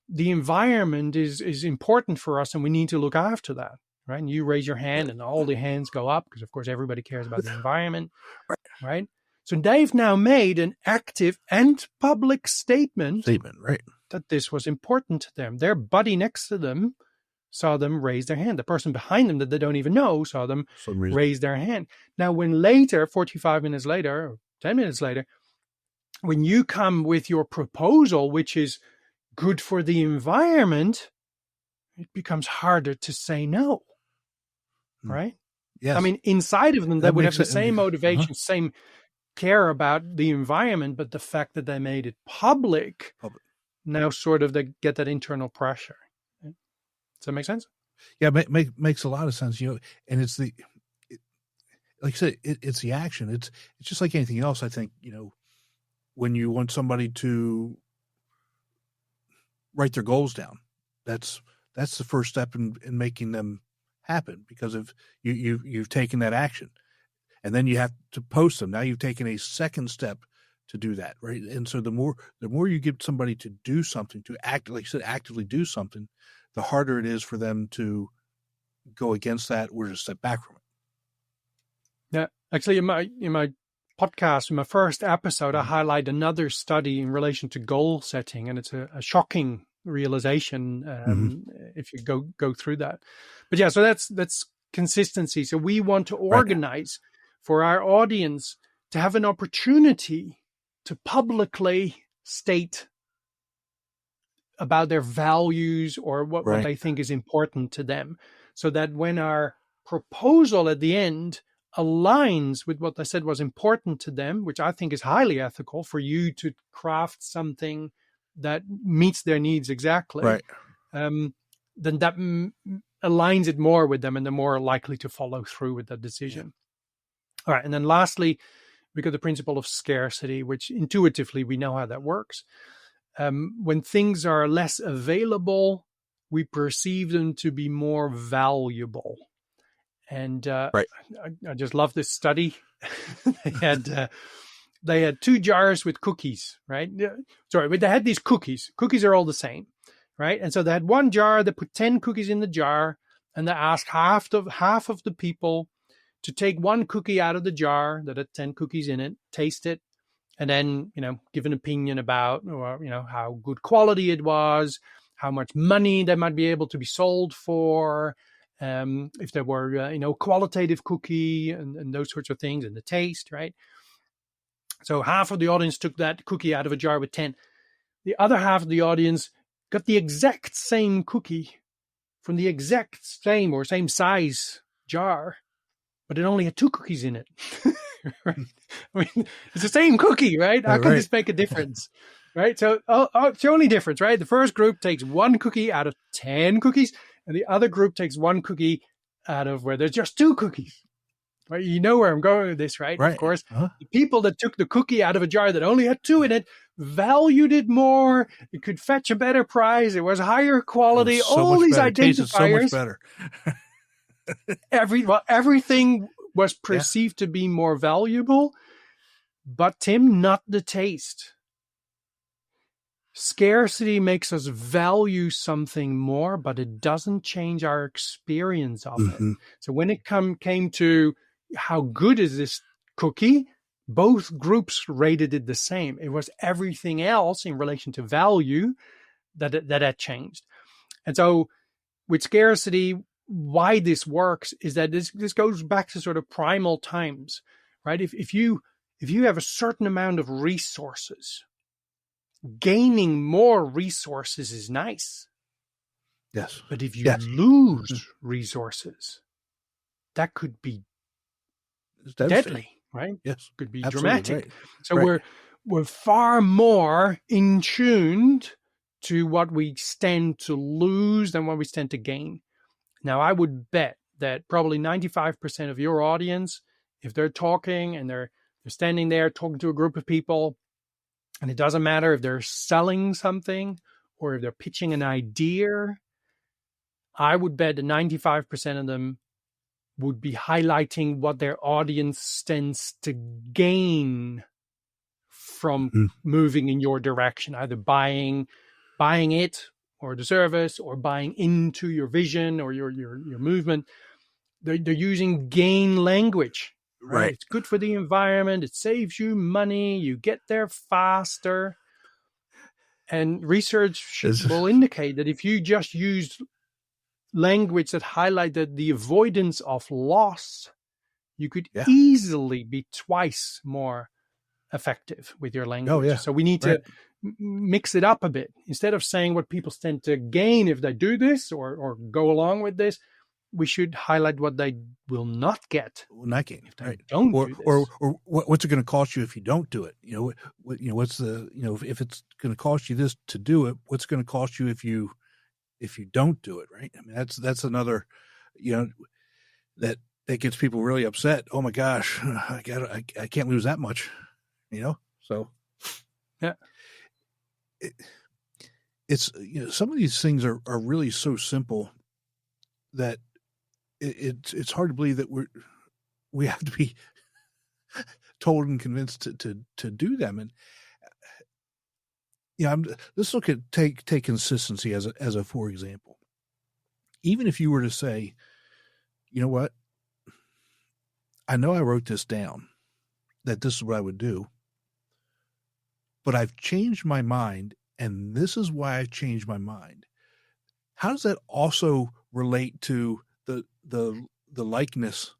the environment is important for us and we need to look after that, right? And you raise your hand and all the hands go up because, of course, everybody cares about the environment, right? So they've now made an active and public statement, right, that this was important to them. Their buddy next to them saw them raise their hand. The person behind them that they don't even know saw them raise their hand. Now, when later, 45 minutes later, or 10 minutes later, when you come with your proposal, which is good for the environment, it becomes harder to say no, right? Yes. I mean, inside of them, they would have the same motivation, same care about the environment, but the fact that they made it public. Now sort of they get that internal pressure. Does that make sense? Yeah, makes a lot of sense. And it's like I said, it's the action. It's just like anything else. I think, when you want somebody to write their goals down, that's the first step in making them happen, because of you've taken that action. And then you have to post them. Now you've taken a second step to do that, right? And so the more you get somebody to do something, to act, like you said, actively do something, the harder it is for them to go against that or to step back from it. Yeah, actually, in my podcast, in my first episode, I highlight another study in relation to goal setting, and it's a shocking realization if you go through that. But yeah, so that's consistency. So we want to organize for our audience to have an opportunity to publicly state about their values or what they think is important to them, so that when our proposal at the end aligns with what they said was important to them, which I think is highly ethical for you to craft something that meets their needs exactly, then that aligns it more with them and they're more likely to follow through with that decision. All right. And then lastly, we got the principle of scarcity, which intuitively we know how that works. When things are less available, we perceive them to be more valuable. And I just love this study. They had 2 jars with cookies, right? Sorry, but they had these cookies. Cookies are all the same, right? And so they had one jar. They put 10 cookies in the jar, and they asked half of the people to take one cookie out of the jar that had 10 cookies in it, taste it, and then, give an opinion about, or, how good quality it was, how much money they might be able to be sold for, if there were, qualitative cookie and those sorts of things, and the taste, right? So half of the audience took that cookie out of a jar with 10. The other half of the audience got the exact same cookie from the exact same or same size jar, but it only had 2 cookies in it. Right? I mean, it's the same cookie, right? How can this make a difference? Right? So it's the only difference, right? The first group takes 1 cookie out of 10 cookies, and the other group takes 1 cookie out of where there's just 2 cookies. Right? You know where I'm going with this, right? Of course, the people that took the cookie out of a jar that only had 2 in it valued it more. It could fetch a better price. It was higher quality. All these identifiers. It tasted so much better. Everything was perceived to be more valuable, but Tim, not the taste. Scarcity makes us value something more, but it doesn't change our experience of it. So when it came to how good is this cookie, both groups rated it the same. It was everything else in relation to value that had changed. And so with scarcity, why this works is that this goes back to sort of primal times, right? If you have a certain amount of resources, gaining more resources is nice. Yes. But if you lose resources, that could be deadly, right? Yes. Could be Absolutely, dramatic. right. So we're far more in tuned to what we stand to lose than what we stand to gain. Now, I would bet that probably 95% of your audience, if they're talking and they're standing there talking to a group of people, and it doesn't matter if they're selling something or if they're pitching an idea, I would bet that 95% of them would be highlighting what their audience stands to gain from moving in your direction, either buying it or the service, or buying into your vision or your movement. They're using gain language. Right? It's good for the environment. It saves you money. You get there faster. And research will indicate that if you just use language that highlighted the avoidance of loss, you could easily be twice more effective with your language. So we need to mix it up a bit. Instead of saying what people stand to gain if they do this or go along with this, we should highlight what they will not get. Will not gain, if they don't do this. Or what's it going to cost you if you don't do it? What's the if it's going to cost you this to do it, what's going to cost you if you don't do it, right? I mean, that's another, that gets people really upset. Oh my gosh, I can't lose that much, So it's some of these things are really so simple that it's hard to believe that we have to be told and convinced to do them. And let's look at take consistency as a for example. Even if you were to say, you know what, I know I wrote this down, that this is what I would do, but I've changed my mind, and this is why I changed my mind. How does that also relate to the likeness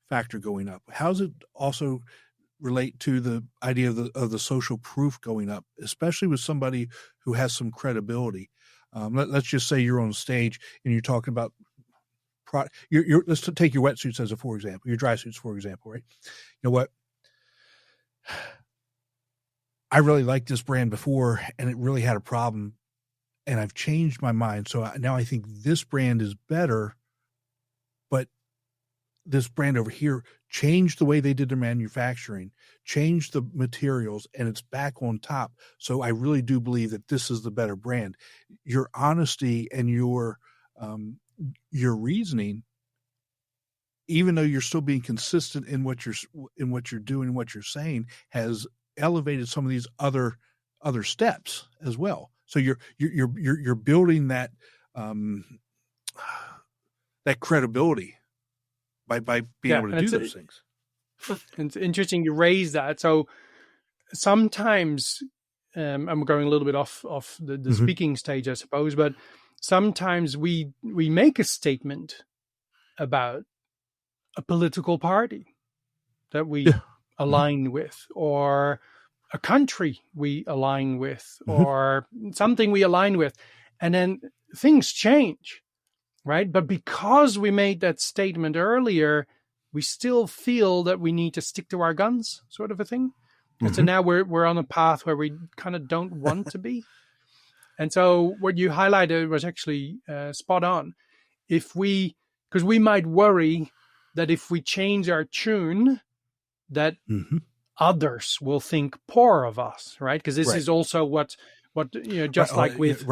factor going up? How does it also relate to the idea of the social proof going up, especially with somebody who has some credibility? Let's just say you're on stage and you're talking about let's take your wetsuits as a for example, your dry suits for example, right? You know what? I really liked this brand before, and it really had a problem, and I've changed my mind. So now I think this brand is better, but this brand over here changed the way they did their manufacturing, changed the materials, and it's back on top. So I really do believe that this is the better brand. Your honesty and your reasoning, even though you're still being consistent in what you're doing, what you're saying, has elevated some of these other steps as well. So you're building that that credibility by being able to do those things. It's interesting you raise that. So sometimes and we're going a little bit off the speaking stage, I suppose, but sometimes we make a statement about a political party that we align with, or a country we align with, or something we align with, and then things change, right? But because we made that statement earlier, we still feel that we need to stick to our guns, sort of a thing. And so now we're on a path where we kind of don't want to be. And so what you highlighted was actually spot on. Because we might worry that if we change our tune, that others will think poor of us, right? Because this is also what just like with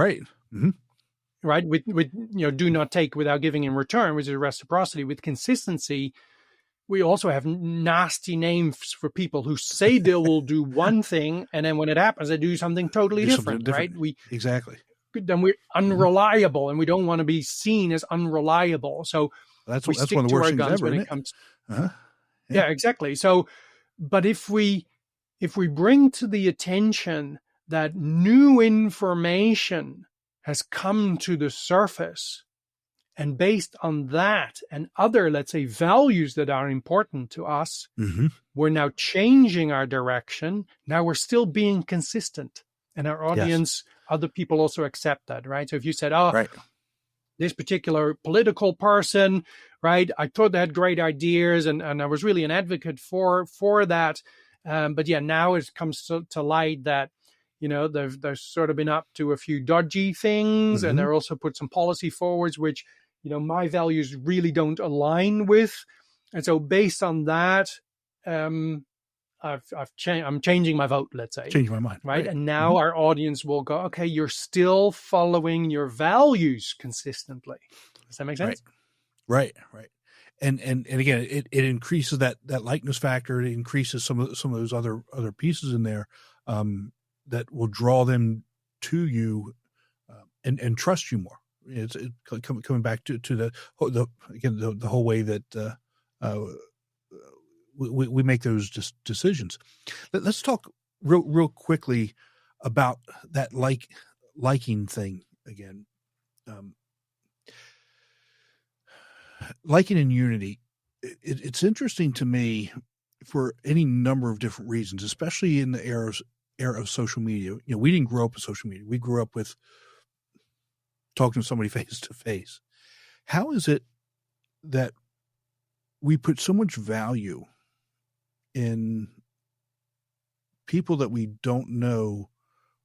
right, with do not take without giving in return, which is reciprocity. With consistency, we also have nasty names for people who say they will do one thing, and then when it happens, they do something totally different, right? Then we're unreliable, and we don't want to be seen as unreliable. So that's one of the worst things ever, when it comes. Yeah, exactly. So, but if we bring to the attention that new information has come to the surface, and based on that and other, let's say, values that are important to us, we're now changing our direction. Now we're still being consistent, and our audience, other people also accept that, right? So if you said, this particular political person, right, I thought they had great ideas, and I was really an advocate for that. But yeah, now it comes to light that, they've sort of been up to a few dodgy things, and they're also put some policy forwards, which, my values really don't align with. And so based on that, I'm changing my vote, let's say. Changing my mind. Right. And now our audience will go, okay, you're still following your values consistently. Does that make sense? Right. And again, it increases that likeness factor. It increases some of those other pieces in there that will draw them to you and trust you more. It's coming back to the whole way that we make those decisions. Let's talk real quickly about that liking thing again. Liking and unity. It's interesting to me for any number of different reasons, especially in the era of social media. We didn't grow up with social media. We grew up with talking to somebody face to face. How is it that we put so much value in people that we don't know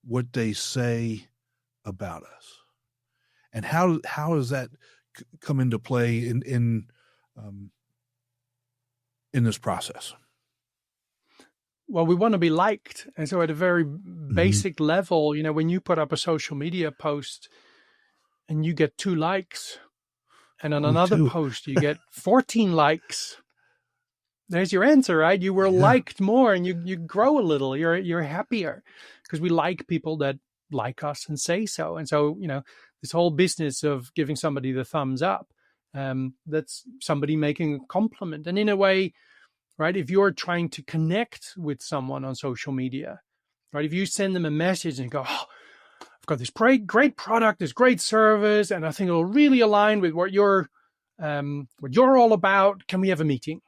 what they say about us? And how does that come into play in this process? Well, we want to be liked. And so at a very basic level, when you put up a social media post and you get 2 likes, and on another post you get 14 likes, there's your answer, right? You were liked more, and you grow a little. You're happier because we like people that like us and say so. And so, this whole business of giving somebody the thumbs up, that's somebody making a compliment. And in a way, right, if you're trying to connect with someone on social media, right, if you send them a message and go, I've got this great product, this great service, and I think it'll really align with what you're all about. Can we have a meeting?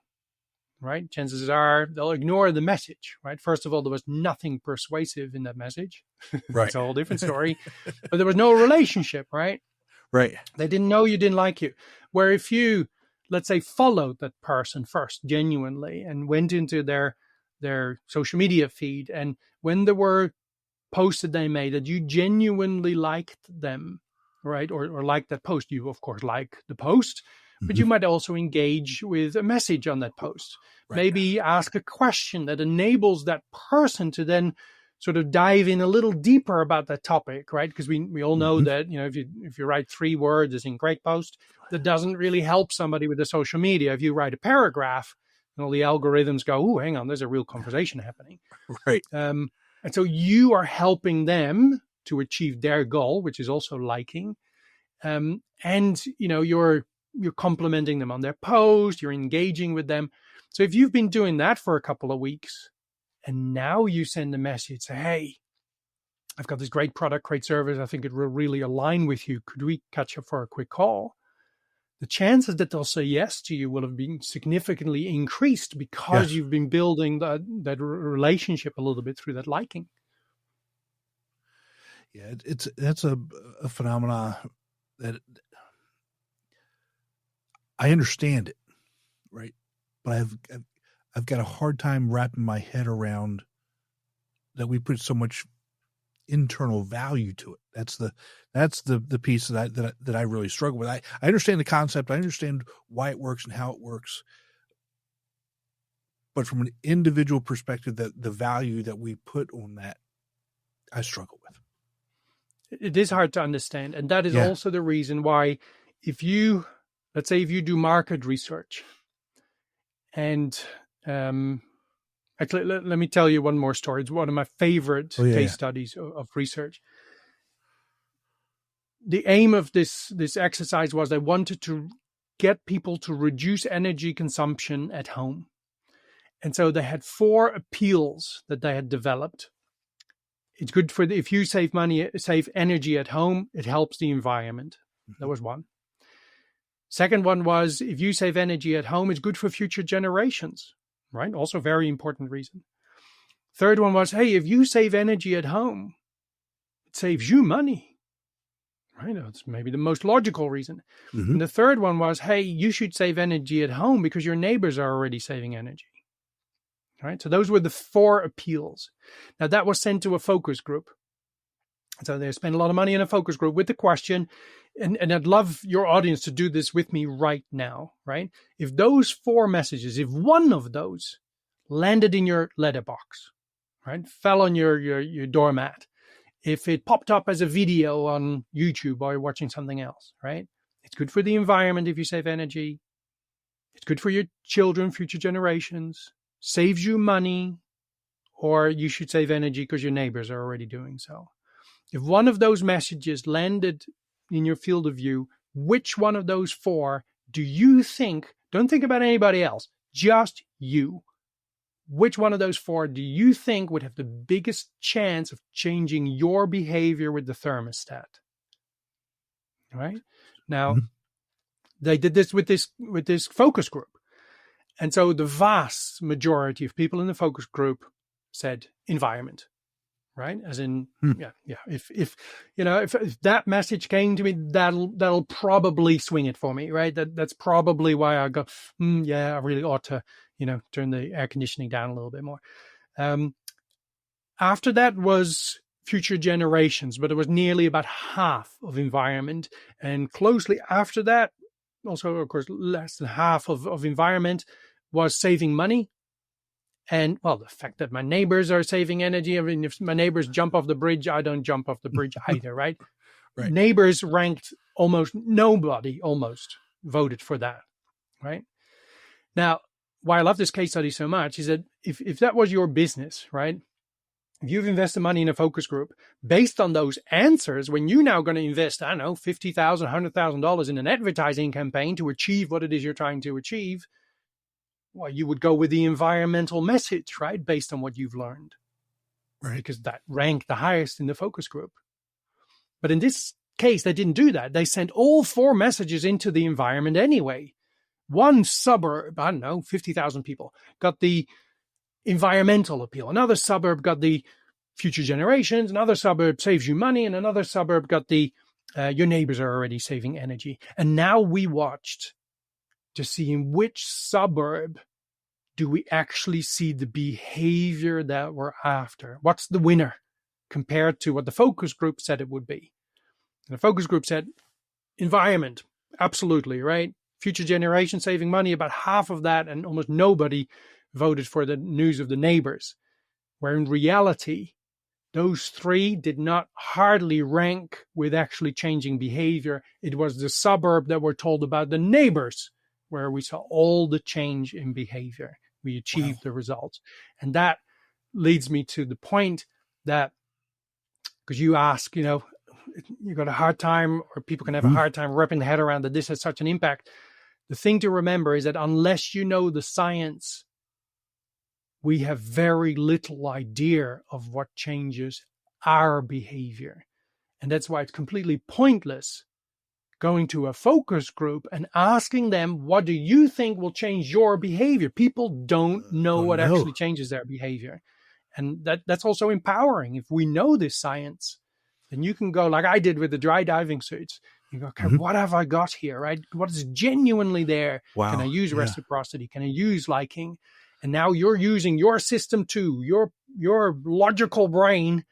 Right? Chances are they'll ignore the message, right? First of all, there was nothing persuasive in that message. Right. It's a whole different story. But there was no relationship, right? Right. They didn't know you didn't like you. Where if you, let's say, followed that person first genuinely and went into their social media feed, and when there were posts that they made that you genuinely liked them, right, or liked that post, you of course like the post, but you might also engage with a message on that post. Right. Maybe ask a question that enables that person to then sort of dive in a little deeper about that topic, right? Because we all know that, if you write 3 words as in great post, that doesn't really help somebody with the social media. If you write a paragraph, and all the algorithms go, oh, hang on, there's a real conversation happening. Right. And so you are helping them to achieve their goal, which is also liking. And, you're complimenting them on their post, you're engaging with them. So if you've been doing that for a couple of weeks, and now you send a message, say, hey, I've got this great product, great service. I think it will really align with you. Could we catch up for a quick call? The chances that they'll say yes to you will have been significantly increased because you've been building that relationship a little bit through that liking. Yeah, that's a phenomena that I understand it, right? But I've got a hard time wrapping my head around that we put so much internal value to it. That's the piece that I really struggle with. I understand the concept. I understand why it works and how it works. But from an individual perspective, that the value that we put on that, I struggle with. It is hard to understand. And that is also the reason why let's say if you do market research and, actually, let me tell you one more story. It's one of my favorite case studies of research. The aim of this exercise was they wanted to get people to reduce energy consumption at home. And so they had 4 appeals that they had developed. It's good if you save energy at home, it helps the environment. That was one. Second one was, if you save energy at home, it's good for future generations, right? Also very important reason. Third one was, hey, if you save energy at home, it saves you money, right? That's maybe the most logical reason. Mm-hmm. And the third one was, hey, you should save energy at home because your neighbors are already saving energy. Right? So those were the 4 appeals. Now that was sent to a focus group. So they spent a lot of money in a focus group with the question, and I'd love your audience to do this with me right now, right? If those 4 messages, if one of those landed in your letterbox, right, fell on your doormat, if it popped up as a video on YouTube while you're watching something else, right? It's good for the environment if you save energy. It's good for your children, future generations. Saves you money, or you should save energy because your neighbors are already doing so. If one of those messages landed in your field of view, which one of those 4 do you think, don't think about anybody else, just you, which one of those 4 do you think would have the biggest chance of changing your behavior with the thermostat? Right? Now, they did this with this focus group. And so the vast majority of people in the focus group said environment, right? As in, if that message came to me, that'll probably swing it for me, right? That's probably why I go, I really ought to, turn the air conditioning down a little bit more. After that was future generations, but it was nearly about half of environment. And closely after that, also, of course, less than half of environment was saving money. And, well, the fact that my neighbors are saving energy. I mean, if my neighbors jump off the bridge, I don't jump off the bridge either, right? Right. Neighbors ranked nobody voted for that, right? Now, why I love this case study so much is that if that was your business, right? If you've invested money in a focus group, based on those answers, when you're now going to invest, I don't know, $50,000, $100,000 in an advertising campaign to achieve what it is you're trying to achieve, well, you would go with the environmental message, right? Based on what you've learned, right? Because that ranked the highest in the focus group. But in this case, they didn't do that. They sent all 4 messages into the environment anyway. One suburb, I don't know, 50,000 people, got the environmental appeal. Another suburb got the future generations. Another suburb saves you money. And another suburb got the your neighbors are already saving energy. And now we watched to see in which suburb do we actually see the behavior that we're after. What's the winner compared to what the focus group said it would be? And the focus group said environment, absolutely, right? Future generation saving money, about half of that, and almost nobody voted for the news of the neighbors. Where in reality, those 3 did not hardly rank with actually changing behavior. It was the suburb that were told about the neighbors where we saw all the change in behavior. We achieved the results. And that leads me to the point that, because you ask, you got a hard time, or people can have a hard time wrapping their head around that this has such an impact. The thing to remember is that unless you know the science, we have very little idea of what changes our behavior. And that's why it's completely pointless going to a focus group and asking them, what do you think will change your behavior? People don't know what actually changes their behavior. And that's also empowering. If we know this science, then you can go like I did with the dry diving suits. You go, okay, what have I got here, right? What is genuinely there? Wow. Can I use reciprocity? Can I use liking? And now you're using your system too, your logical brain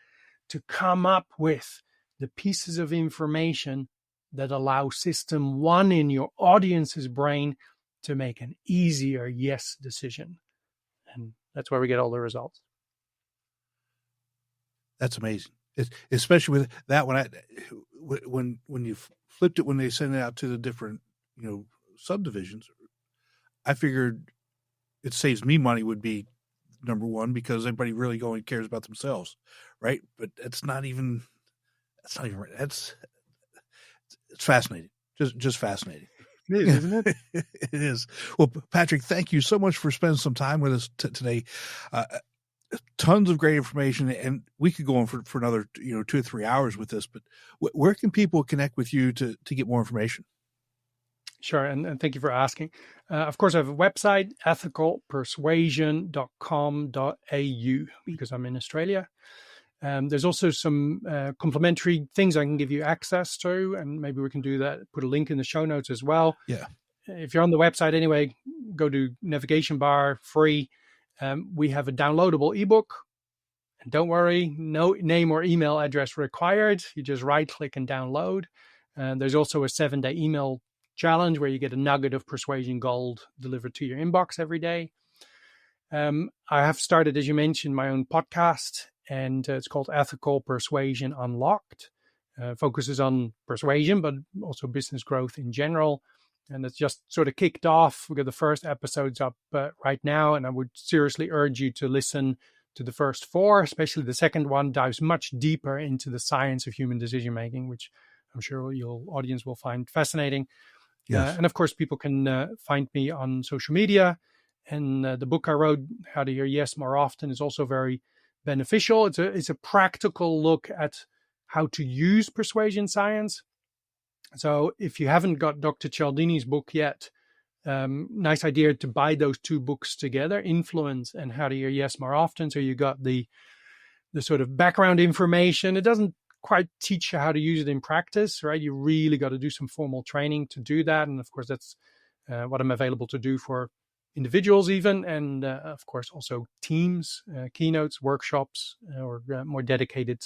to come up with the pieces of information that allow system one in your audience's brain to make an easier yes decision. And that's where we get all the results. That's amazing. Especially with that when you flipped it, when they sent it out to the different, subdivisions, I figured it saves me money would be number one, because everybody really going cares about themselves. Right. But it's right. It's fascinating. Just fascinating. It is, isn't it? It is. Well, Patrick, thank you so much for spending some time with us today. Tons of great information, and we could go on for another 2 or 3 hours with this, but where can people connect with you to get more information? Sure. And thank you for asking. Of course, I have a website, ethicalpersuasion.com.au, because I'm in Australia. There's also some complimentary things I can give you access to, and maybe we can do that, put a link in the show notes as well. Yeah. If you're on the website anyway, go to navigation bar, free. We have a downloadable ebook. And don't worry, no name or email address required. You just right-click and download. And there's also a 7-day email challenge where you get a nugget of Persuasion Gold delivered to your inbox every day. I have started, as you mentioned, my own podcast, and it's called Ethical Persuasion Unlocked. Focuses on persuasion, but also business growth in general. And it's just sort of kicked off. We've got the first episodes up right now, and I would seriously urge you to listen to the first 4, especially the second one dives much deeper into the science of human decision-making, which I'm sure your audience will find fascinating. Yes. And of course, people can find me on social media. And the book I wrote, How to Hear Yes More Often, is also very beneficial. It's a practical look at how to use persuasion science. So if you haven't got Dr. Cialdini's book yet, nice idea to buy those 2 books together, Influence and How to Hear Yes More Often. So you got the sort of background information. It doesn't quite teach you how to use it in practice, right? You really got to do some formal training to do that. And of course, that's what I'm available to do for individuals even, and of course also teams, keynotes, workshops, or more dedicated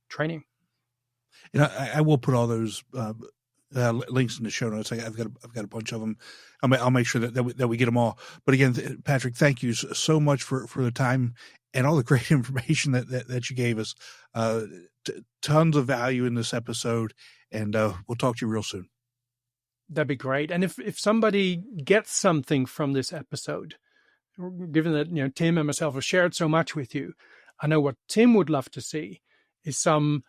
training. And I will put all those links in the show notes. I've got a bunch of them. I'll make sure that we get them all. But again, Patrick, thank you so much for the time and all the great information that you gave us. Tons of value in this episode, and we'll talk to you real soon. That'd be great. And if somebody gets something from this episode, given that Tim and myself have shared so much with you, I know what Tim would love to see is some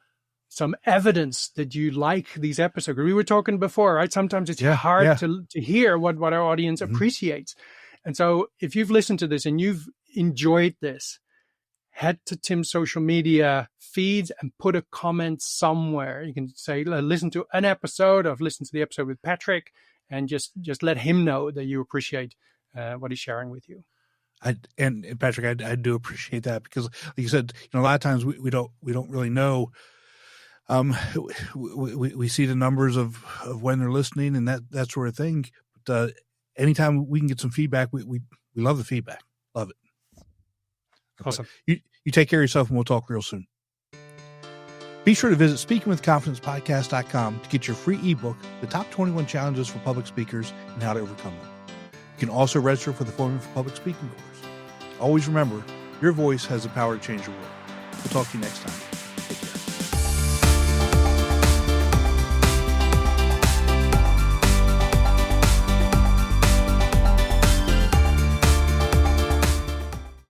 evidence that you like these episodes. We were talking before, right? Sometimes it's hard to hear what our audience appreciates. And so if you've listened to this and you've enjoyed this, head to Tim's social media feeds and put a comment somewhere. You can say, listen to an episode. I've listened to the episode with Patrick, and just let him know that you appreciate what he's sharing with you. And Patrick, I do appreciate that, because like you said, a lot of times we don't really know. We see the numbers of when they're listening and that sort of thing. But anytime we can get some feedback, we love the feedback. Love it. Awesome. You take care of yourself, and we'll talk real soon. Be sure to visit speakingwithconfidencepodcast.com to get your free ebook, The Top 21 Challenges for Public Speakers and How to Overcome Them. You can also register for the Formula for Public Speaking course. Always remember, your voice has the power to change the world. We'll talk to you next time.